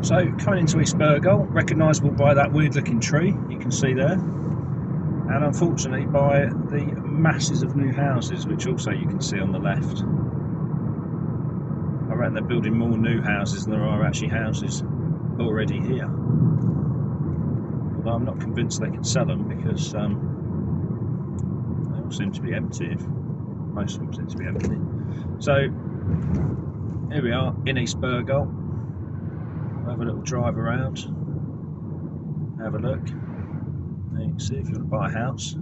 So coming into East Bergholt, recognisable by that weird looking tree you can see there, and unfortunately by the masses of new houses which also you can see on the left. I reckon they're building more new houses than there are actually houses already here. Although I'm not convinced they can sell them because they all seem to be empty. Most of them seem to be empty. So here we are in East Bergholt. We'll have a little drive around, have a look. There you can see if you want to buy a house.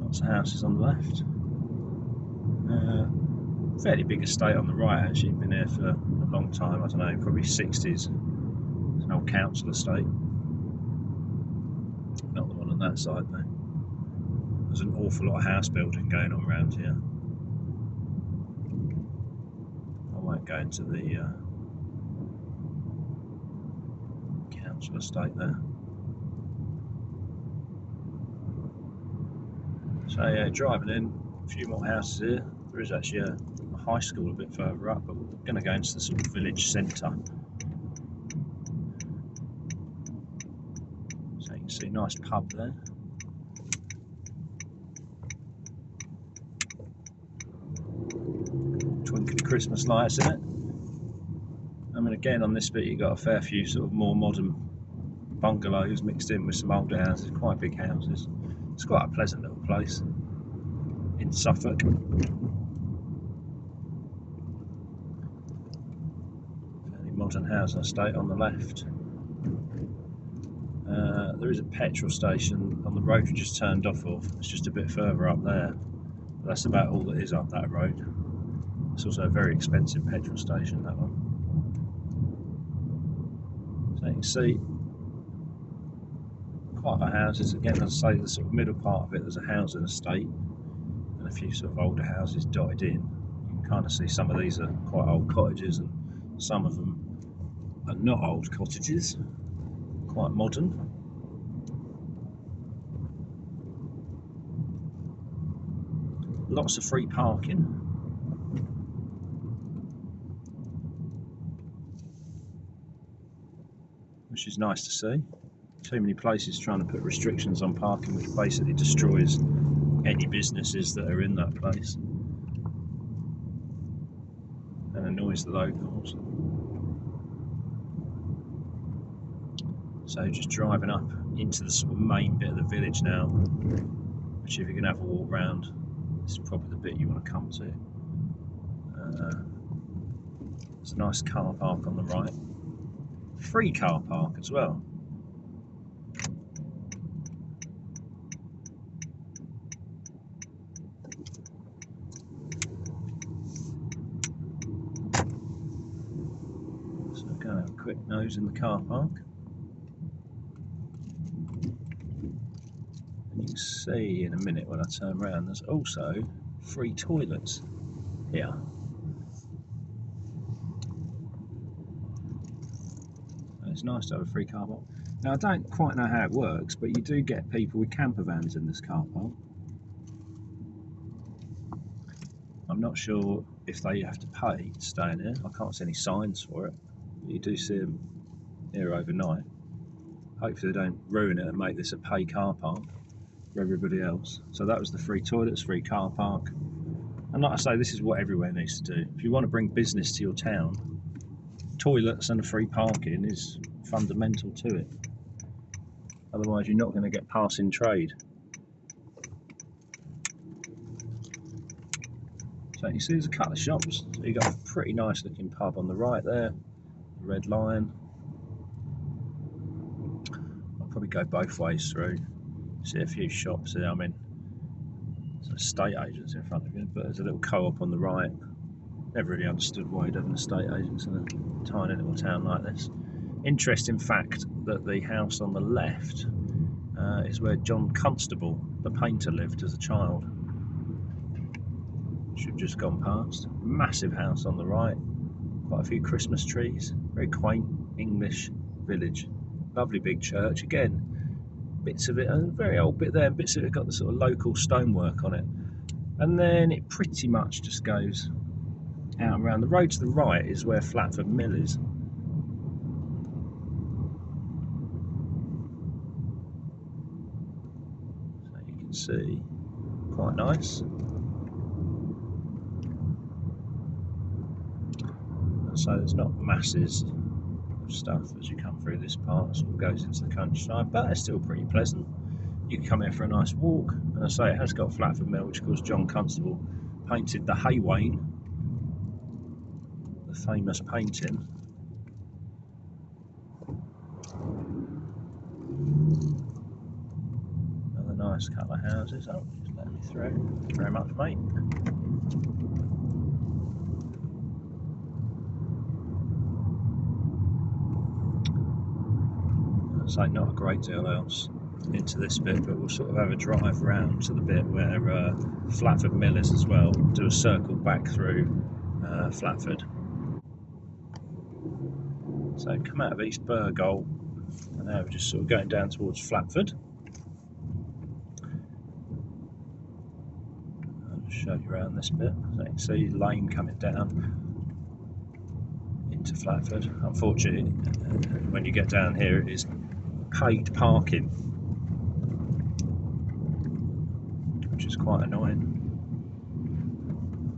Lots of houses on the left. Fairly big estate on the right actually, been here for a long time, I don't know, probably 60s. It's an old council estate. Not the one on that side though. There's an awful lot of house building going on around here. I won't go into the council estate there. So yeah, driving in, a few more houses here. There is actually a high school a bit further up, but we're going to go into the sort of village centre. So you can see a nice pub there. Twinkly Christmas lights in it. I mean, again on this bit you've got a fair few sort of more modern bungalows mixed in with some older houses, quite big houses. It's quite a pleasant little place in Suffolk. Fairly modern housing estate on the left. There is a petrol station on the road we just turned off of. It's just a bit further up there. But that's about all that is up that road. It's also a very expensive petrol station, that one. So you can see quite a lot of houses. Again, as I say, the sort of middle part of it, there's a housing estate and a few sort of older houses dotted in. You can kind of see some of these are quite old cottages and some of them are not old cottages, quite modern. Lots of free parking. Which is nice to see. Too many places trying to put restrictions on parking, which basically destroys any businesses that are in that place and annoys the locals. So just driving up into the sort of main bit of the village now, which if you're going to have a walk round, this is probably the bit you want to come to. There's a nice car park on the right. Free car park as well. So I'm going to have a quick nose in the car park. And you can see in a minute when I turn around, there's also free toilets here. It's nice to have a free car park. Now I don't quite know how it works, but you do get people with camper vans in this car park. I'm not sure if they have to pay to stay in here. I can't see any signs for it. But you do see them here overnight. Hopefully they don't ruin it and make this a pay car park for everybody else. So that was the free toilets, free car park. And like I say, this is what everywhere needs to do. If you want to bring business to your town, toilets and free parking is fundamental to it. Otherwise you're not going to get passing trade. So you see there's a couple of shops. So you've got a pretty nice looking pub on the right there, the Red Lion. I'll probably go both ways through. See a few shops there. I mean, there's estate agents in front of you, but there's a little co-op on the right. Never really understood why you'd have an estate agent in a tiny little town like this. Interesting fact that the house on the left is where John Constable, the painter, lived as a child. Which we've just gone past. Massive house on the right. Quite a few Christmas trees. Very quaint English village. Lovely big church. Again, bits of it, a very old bit there, and bits of it got the sort of local stonework on it. And then it pretty much just goes out and around. The road to the right is where Flatford Mill is. can see, quite nice. So there's not masses of stuff as you come through this part. It sort of goes into the countryside, but it's still pretty pleasant. You can come here for a nice walk, and I say it has got a Flatford mill, which of course John Constable painted the Hay Wain, the famous painting. Another nice couple of houses. Oh, just let me through. Thank you very much, mate. I'd say not a great deal else into this bit, but we'll sort of have a drive round to the bit where Flatford Mill is as well. Do a circle back through Flatford. So come out of East Bergholt, and now we're just sort of going down towards Flatford. I'll just show you around this bit. So you can see lane coming down into Flatford. Unfortunately, when you get down here, it is paid parking, which is quite annoying.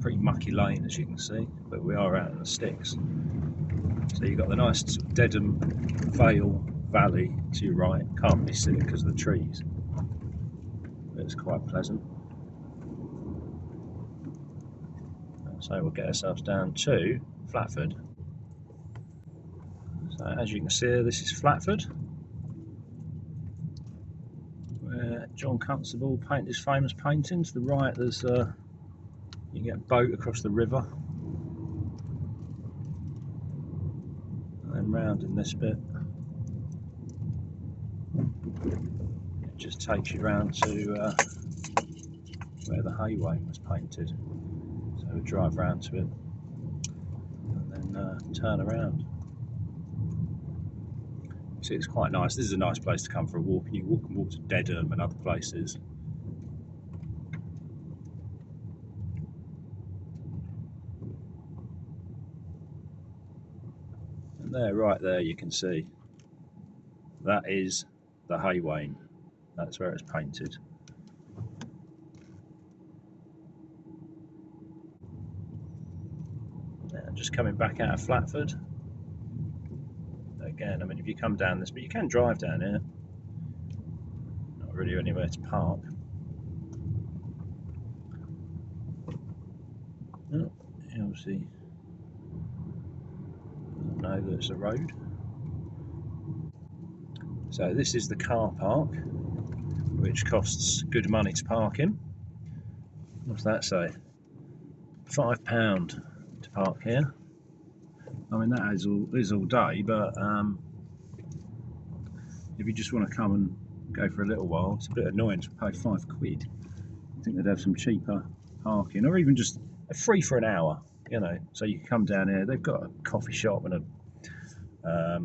Pretty mucky lane, as you can see, but we are out in the sticks. So you've got the nice Dedham Vale Valley to your right. Can't really see it because of the trees, but it's quite pleasant. So we'll get ourselves down to Flatford. So as you can see, this is Flatford, where John Constable painted his famous painting. To the right, there's you can get a boat across the river, and then round in this bit, it just takes you round to where the Hay Wain was painted. So we drive round to it and then turn around. See, it's quite nice. This is a nice place to come for a walk, and you can walk to Dedham and other places. And there, right there, you can see that is the Hay Wain. That's where it's painted. And just coming back out of Flatford. Again, I mean, if you come down this, but you can drive down here. Not really anywhere to park. Oh, you obviously doesn't know that it's a road. So this is the car park, which costs good money to park in. What's that say? £5 to park here. I mean, that is all day, but if you just want to come and go for a little while, it's a bit annoying to pay £5. I think they'd have some cheaper parking, or even just free for an hour, you know. So you can come down here. They've got a coffee shop and a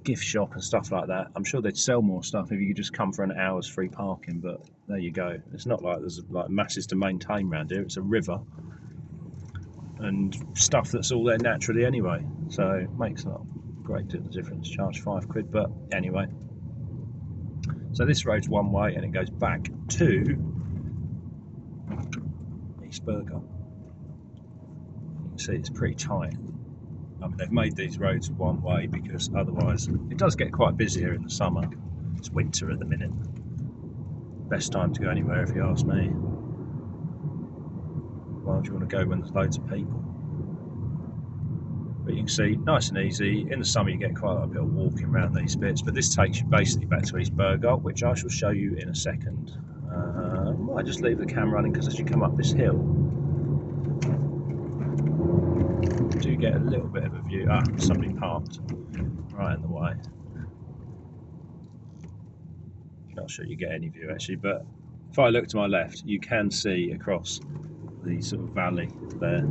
gift shop and stuff like that. I'm sure they'd sell more stuff if you could just come for an hour's free parking, but there you go. It's not like there's like masses to maintain around here. It's a river and stuff that's all there naturally anyway, so it makes not a great deal of difference. Charge £5, but anyway. So this road's one way and it goes back to East Bergholt. You can see it's pretty tight. I mean, they've made these roads one way because otherwise it does get quite busy here in the summer. It's winter at the minute. Best time to go anywhere, if you ask me. Why do you want to go when there's loads of people? But you can see, nice and easy. In the summer you get quite a bit of walking around these bits, but this takes you basically back to East Bergholt, which I shall show you in a second. I might just leave the camera running because as you come up this hill, you do get a little bit of a view. Somebody parked right in the way. Not sure you get any view actually, but if I look to my left, you can see across the sort of valley there,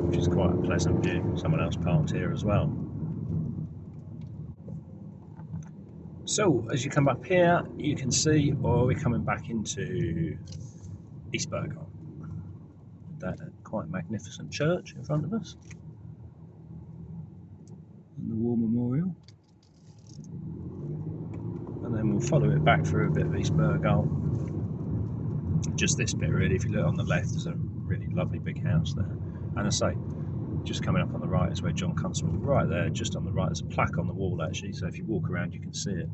which is quite a pleasant view. Someone else parked here as well. So as you come up here, you can see, we're coming back into East Bergholt. That quite magnificent church in front of us, and the War Memorial. And then we'll follow it back through a bit of East Bergholt. Just this bit really. If you look on the left, there's a really lovely big house there. And I say, just coming up on the right is where John Constable, right there, just on the right. There's a plaque on the wall actually, so if you walk around you can see it.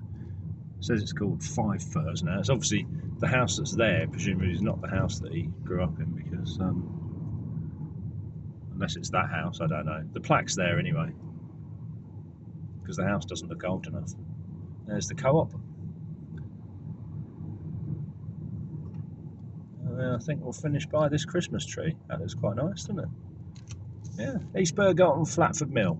It says it's called Five Firs now. It's obviously the house that's there, presumably is not the house that he grew up in, because unless it's that house, I don't know. The plaque's there anyway, because the house doesn't look old enough. There's the co-op. I think we'll finish by this Christmas tree. That looks quite nice, doesn't it? Yeah, East Bergholt and Flatford Mill.